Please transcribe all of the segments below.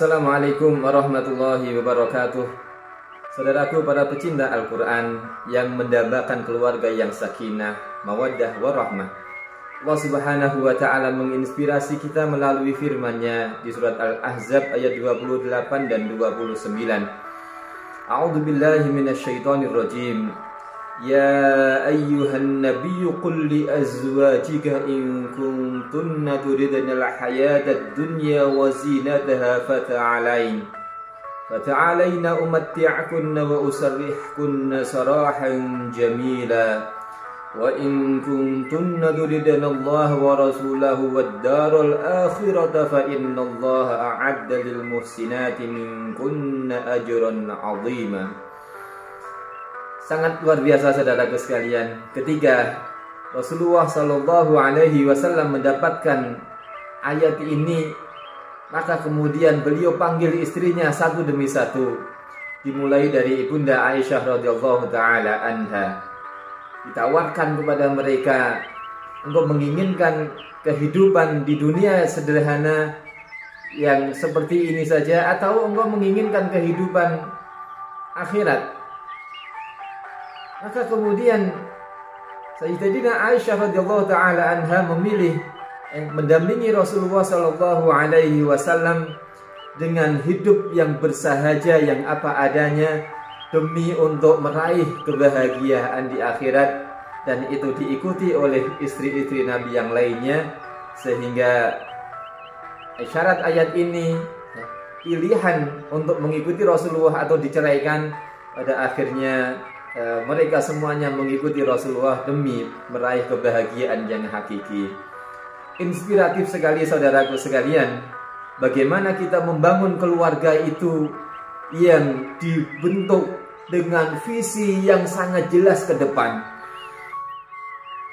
Assalamualaikum warahmatullahi wabarakatuh. Saudaraku para pecinta Al-Quran yang mendambakan keluarga yang sakinah, mawaddah, warahmah. Allah subhanahu wa ta'ala menginspirasi kita melalui firman-Nya di surat Al-Ahzab ayat 28 dan 29. A'udzu billahi minasyaitonir rajim. Ya ayyuhan nabiyyu qul li azwajika in kuntunna turidnal hayatad dunya wa zinataha fata'alaina umatti'kunna wa usarrihkunna sarahan jamila wa in kuntunna turidna Allah wa rasulahu wad daral akhirata fa innallaha a'adda lil muhsinati minkunna ajran 'azima. Sangat luar biasa saudaraku sekalian. Ketika Rasulullah Shallallahu Alaihi Wasallam mendapatkan ayat ini, maka kemudian beliau panggil istrinya satu demi satu, dimulai dari ibunda Aisyah radhiyallahu taala anha. Ditawarkan kepada mereka untuk menginginkan kehidupan di dunia sederhana yang seperti ini saja, atau engkau menginginkan kehidupan akhirat. Maka kemudian Sayyidatina Aisyah radhiyallahu taala anha memilih mendampingi Rasulullah sallallahu alaihi wasallam dengan hidup yang bersahaja, yang apa adanya, demi untuk meraih kebahagiaan di akhirat, dan itu diikuti oleh istri-istri Nabi yang lainnya. Sehingga syarat ayat ini, pilihan untuk mengikuti Rasulullah atau diceraikan, pada akhirnya mereka semuanya mengikuti Rasulullah demi meraih kebahagiaan yang hakiki. Inspiratif sekali saudaraku sekalian, bagaimana kita membangun keluarga itu yang dibentuk dengan visi yang sangat jelas ke depan.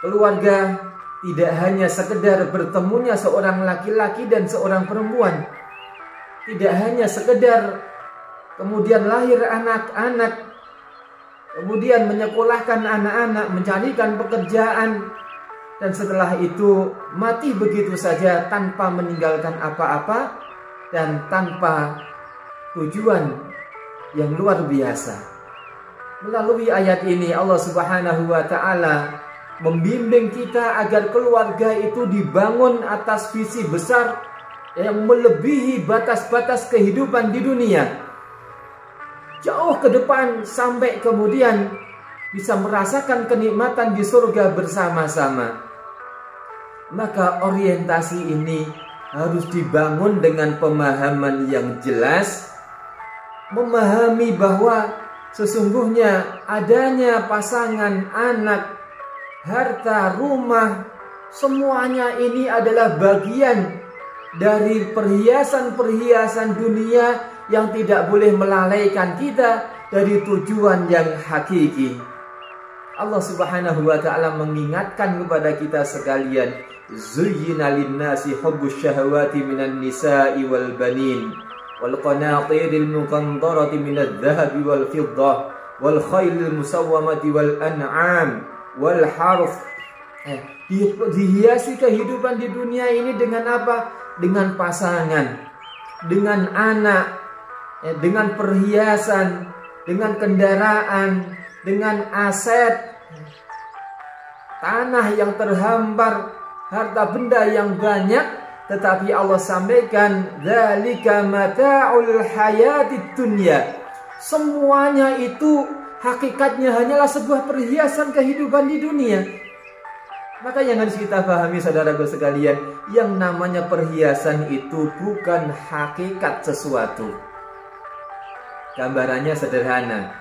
Keluarga tidak hanya sekedar bertemunya seorang laki-laki dan seorang perempuan, tidak hanya sekedar kemudian lahir anak-anak, kemudian menyekolahkan anak-anak, mencarikan pekerjaan, dan setelah itu mati begitu saja tanpa meninggalkan apa-apa dan tanpa tujuan yang luar biasa. Melalui ayat ini Allah Subhanahu wa ta'ala membimbing kita agar keluarga itu dibangun atas visi besar yang melebihi batas-batas kehidupan di dunia, jauh ke depan, sampai kemudian bisa merasakan kenikmatan di surga bersama-sama. Maka orientasi ini harus dibangun dengan pemahaman yang jelas, memahami bahwa sesungguhnya adanya pasangan, anak, harta, rumah, semuanya ini adalah bagian dari perhiasan-perhiasan dunia yang tidak boleh melalaikan kita dari tujuan yang hakiki. Allah Subhanahu wa ta'ala mengingatkan kepada kita sekalian, zuyyina lin-nasi hubbus syahawati minan nisa'i wal banin wal qanatiril muqantarati minadh dhahabi wal fiddah wal khailil musawwamati wal an'am wal harth. Dihiasi kehidupan di dunia ini dengan apa? Dengan pasangan, dengan anak, dengan perhiasan, dengan kendaraan, dengan aset, tanah yang terhampar, harta benda yang banyak. Tetapi Allah sampaikan, dzalika mata'ul hayatid dunya. Semuanya itu hakikatnya hanyalah sebuah perhiasan kehidupan di dunia. Maka yang harus kita pahami saudaraku sekalian, yang namanya perhiasan itu bukan hakikat sesuatu. Gambarannya sederhana.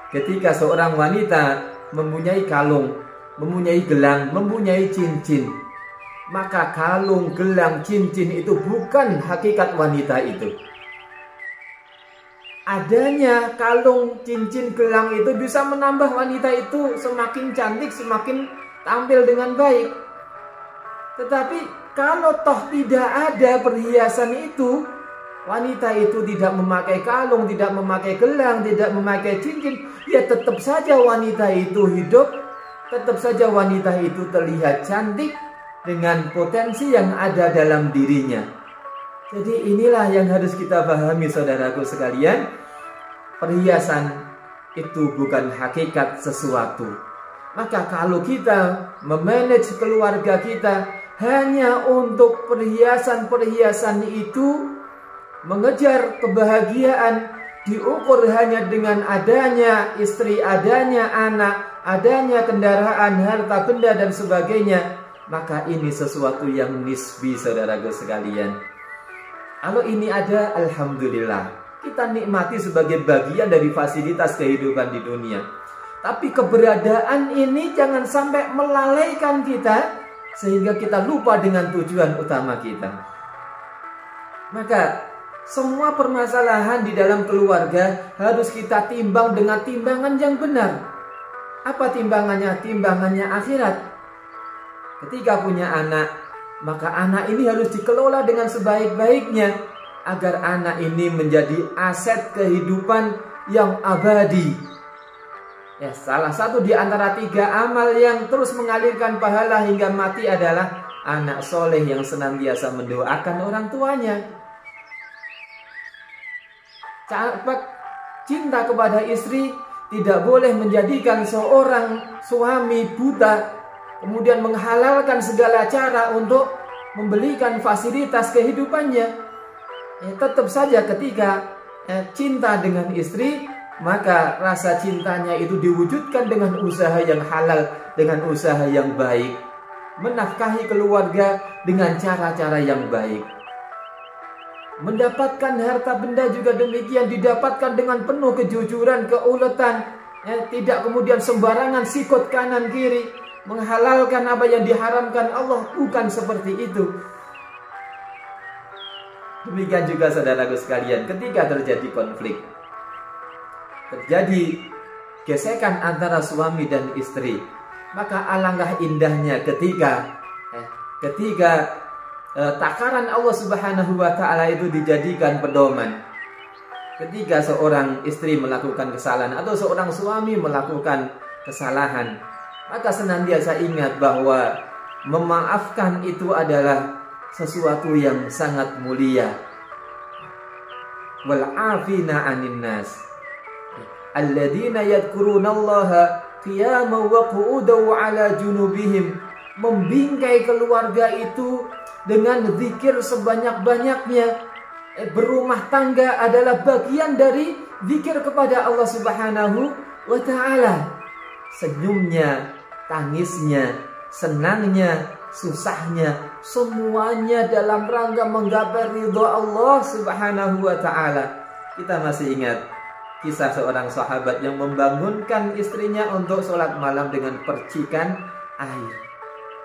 Ketika seorang wanita mempunyai kalung, mempunyai gelang, mempunyai cincin, maka kalung, gelang, cincin itu bukan hakikat wanita itu. Adanya kalung, cincin, gelang itu bisa menambah wanita itu semakin cantik, semakin tampil dengan baik. Tetapi kalau toh tidak ada perhiasan itu, wanita itu tidak memakai kalung, tidak memakai gelang, tidak memakai cincin, ya tetap saja wanita itu hidup, tetap saja wanita itu terlihat cantik dengan potensi yang ada dalam dirinya. Jadi inilah yang harus kita pahami saudaraku sekalian. Perhiasan itu bukan hakikat sesuatu. Maka kalau kita memanage keluarga kita hanya untuk perhiasan-perhiasan itu, mengejar kebahagiaan diukur hanya dengan adanya istri, adanya anak, adanya kendaraan, harta benda dan sebagainya, maka ini sesuatu yang nisbi saudaraku sekalian. Kalau ini ada, alhamdulillah, kita nikmati sebagai bagian dari fasilitas kehidupan di dunia. Tapi keberadaan ini jangan sampai melalaikan kita sehingga kita lupa dengan tujuan utama kita. Maka semua permasalahan di dalam keluarga harus kita timbang dengan timbangan yang benar. Apa timbangannya? Timbangannya akhirat. Ketika punya anak, maka anak ini harus dikelola dengan sebaik-baiknya agar anak ini menjadi aset kehidupan yang abadi. Ya, salah satu di antara 3 amal yang terus mengalirkan pahala hingga mati adalah anak soleh yang senantiasa mendoakan orang tuanya. Cinta kepada istri tidak boleh menjadikan seorang suami buta, kemudian menghalalkan segala cara untuk membelikan fasilitas kehidupannya. Ya, tetap saja ketika cinta dengan istri, maka rasa cintanya itu diwujudkan dengan usaha yang halal, dengan usaha yang baik, menafkahi keluarga dengan cara-cara yang baik. Mendapatkan harta benda juga demikian, didapatkan dengan penuh kejujuran, keuletan, tidak kemudian sembarangan sikut kanan kiri, menghalalkan apa yang diharamkan Allah, bukan seperti itu. Demikian juga saudaraku sekalian, ketika terjadi konflik, terjadi gesekan antara suami dan istri, maka alangkah indahnya ketika takaran Allah Subhanahu wa Ta'ala itu dijadikan pedoman. Ketika seorang istri melakukan kesalahan atau seorang suami melakukan kesalahan, maka senantiasa ingat bahwa memaafkan itu adalah sesuatu yang sangat mulia. Wal 'afina 'anil nas alladzina yadhkurunallaha qiyaman wa qu'udan 'ala junubihim. Membingkai keluarga itu dengan zikir sebanyak-banyaknya. Berumah tangga adalah bagian dari zikir kepada Allah Subhanahu wa Ta'ala. Senyumnya, tangisnya, senangnya, susahnya, semuanya dalam rangka menggapai ridho Allah Subhanahu wa Ta'ala. Kita masih ingat kisah seorang sahabat yang membangunkan istrinya untuk sholat malam dengan percikan air.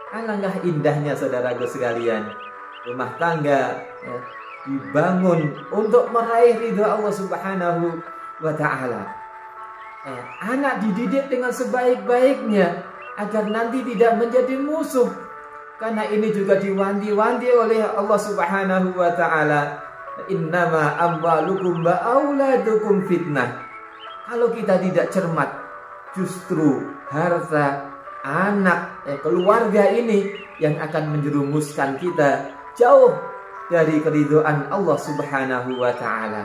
Alangkah indahnya saudaraku sekalian, rumah tangga dibangun untuk meraih ridha Allah Subhanahu wa Ta'ala. Anak dididik dengan sebaik-baiknya agar nanti tidak menjadi musuh, karena ini juga diwanti-wanti oleh Allah Subhanahu wa Ta'ala. Innama amwalukum wa auladukum fitnah. Kalau kita tidak cermat, justru harta, anak, keluarga ini yang akan menjerumuskan kita jauh dari keridhaan Allah Subhanahu wa Ta'ala.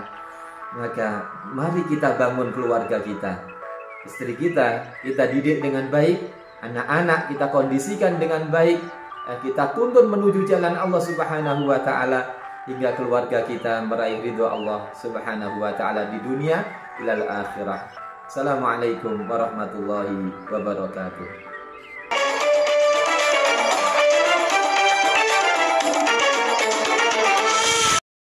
Maka mari kita bangun keluarga kita. Istri kita didik dengan baik, anak-anak kita kondisikan dengan baik, kita tuntun menuju jalan Allah Subhanahu wa Ta'ala, hingga keluarga kita meraih ridho Allah Subhanahu wa Ta'ala di dunia ilal akhirah. Assalamualaikum warahmatullahi wabarakatuh.